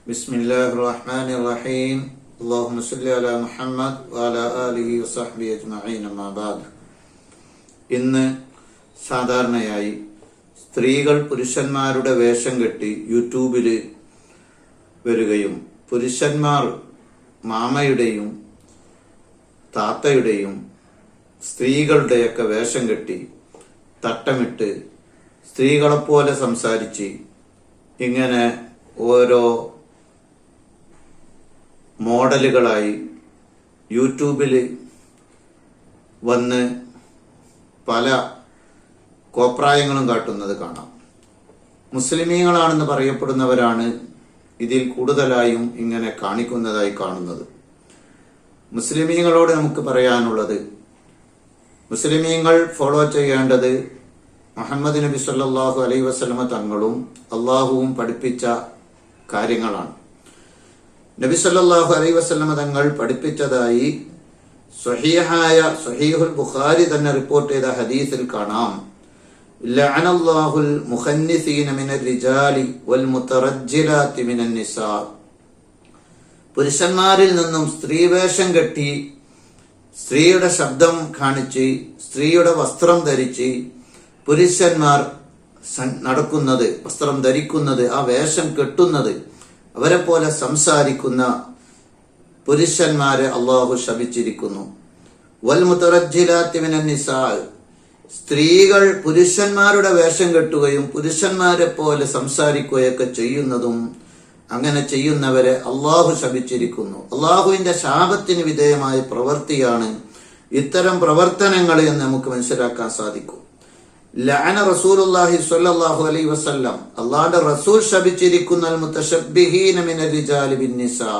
ബിസ്മില്ലാഹിർ റഹ്മാനിർ റഹീം. അല്ലാഹുമ്മ സ്വല്ലി അലാ മുഹമ്മദ് വഅലാ ആലിഹി വസഹ്ബിഹി അജ്മഈൻ. അമ്മാ ബഅദ്. ഇന്ന് സാധാരണയായി സ്ത്രീകൾ പുരുഷന്മാരുടെ വേഷം കെട്ടി യൂട്യൂബിൽ വരികയും പുരുഷന്മാർ മാമയുടെയും താത്തയുടെയും സ്ത്രീകളുടെയൊക്കെ വേഷം കെട്ടി തട്ടമിട്ട് സ്ത്രീകളെപ്പോലെ സംസാരിച്ച് ഇങ്ങനെ ഓരോ മോഡലുകളായി യൂട്യൂബിൽ വന്ന് പല കോപ്രായങ്ങളും കാട്ടുന്നത് കാണാം. മുസ്ലിമീങ്ങളാണെന്ന് പറയപ്പെടുന്നവരാണ് ഇതിൽ കൂടുതലായും ഇങ്ങനെ കാണിക്കുന്നതായി കാണുന്നത്. മുസ്ലിമീങ്ങളോട് നമുക്ക് പറയാനുള്ളത്, മുസ്ലിമീങ്ങൾ ഫോളോ ചെയ്യേണ്ടത് മുഹമ്മദ് നബി സല്ലല്ലാഹു അലൈഹി വസല്ലമ തങ്ങളും അള്ളാഹുവും പഠിപ്പിച്ച കാര്യങ്ങളാണ്. നബി സല്ലല്ലാഹു അലൈഹി വസല്ലമ തങ്ങൾ പഠിപ്പിച്ചതായി സ്വഹീഹുൽ ബുഖാരി തന്നെ റിപ്പോർട്ട് ചെയ്ത ഹദീസിൽ കാണാം, ലഅനല്ലാഹുൽ മുഖന്നിസീന മിനർ റിജാലി വൽ മുതറജ്ജിലാത്തി മിനൻ നിസാ. പുരുഷന്മാരിൽ നിന്നും സ്ത്രീവേഷം കെട്ടി സ്ത്രീയുടെ ശബ്ദം കാണിച്ച് സ്ത്രീയുടെ വസ്ത്രം ധരിച്ച് പുരുഷന്മാർ നടക്കുന്നത്, വസ്ത്രം ധരിക്കുന്നത്, ആ വേഷം കെട്ടുന്നത്, അവരെ പോലെ സംസാരിക്കുന്ന പുരുഷന്മാരെ അള്ളാഹു ശപിച്ചിരിക്കുന്നു. വൽ മുതറജ്ജിലാത്തി മിനൻ നിസാ. സ്ത്രീകൾ പുരുഷന്മാരുടെ വേഷം കെട്ടുകയും പുരുഷന്മാരെ പോലെ സംസാരിക്കുകയൊക്കെ ചെയ്യുന്നതും, അങ്ങനെ ചെയ്യുന്നവരെ അള്ളാഹു ശപിച്ചിരിക്കുന്നു. അള്ളാഹുവിന്റെ ശാപത്തിന് വിധേയമായ പ്രവൃത്തിയാണ് ഇത്തരം പ്രവർത്തനങ്ങൾ എന്ന് നമുക്ക് മനസ്സിലാക്കാൻ സാധിക്കും. ലഅന റസൂലുള്ളാഹി സ്വല്ലല്ലാഹു അലൈഹി വസല്ലം, അല്ലാഹുവിന്റെ റസൂൽ ശപിച്ചിരിക്കുന്ന മുതശബ്ബിഹീന മിനർ റിജാലി ബിന്നിസാ.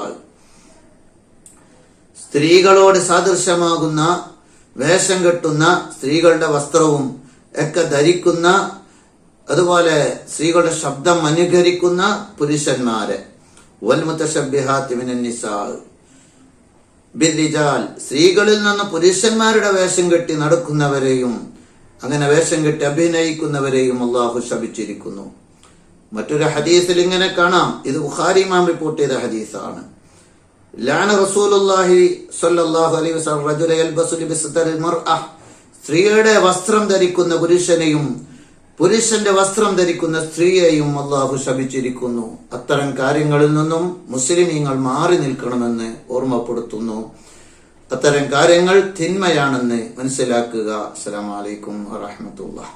സ്ത്രീകളോട് സാദൃശ്യമാകുന്ന വേഷം കെട്ടുന്ന, സ്ത്രീകളുടെ വസ്ത്രവും ഒക്കെ ധരിക്കുന്ന, അതുപോലെ സ്ത്രീകളുടെ ശബ്ദം അനുകരിക്കുന്ന പുരുഷന്മാരെ, വൽ മുതശബ്ബിഹാത്തി മിനൻ നിസാ ബിർരിജാൽ. സ്ത്രീകളിൽ നിന്ന് പുരുഷന്മാരുടെ വേഷം കെട്ടി നടക്കുന്നവരെയും അങ്ങനെ വേഷം കെട്ടി അഭിനയിക്കുന്നവരെയും അള്ളാഹു ശപിച്ചിരിക്കുന്നു. മറ്റൊരു ഹദീസിൽ ഇങ്ങനെ കാണാം, ഇത് ബുഖാരി ഇമാം റിപ്പോർട്ട് ചെയ്ത ഹദീസാണ്. ലഅന റസൂലുള്ളാഹി സ്വല്ലല്ലാഹു അലൈഹി വസല്ലം റജുല യൽബസു ലിബിസ്തറിൽ മർഅ. സ്ത്രീയുടെ വസ്ത്രം ധരിക്കുന്ന പുരുഷനെയും പുരുഷന്റെ വസ്ത്രം ധരിക്കുന്ന സ്ത്രീയെയും അള്ളാഹു ശപിച്ചിരിക്കുന്നു. അത്തരം കാര്യങ്ങളിൽ നിന്നും മുസ്ലിമീങ്ങൾ മാറി നിൽക്കണമെന്ന് ഓർമ്മപ്പെടുത്തുന്നു. അത്തരം കാര്യങ്ങൾ തിന്മയാണെന്ന് മനസ്സിലാക്കുക. അസ്സലാമു അലൈക്കും വറഹ്മത്തുള്ളാഹി.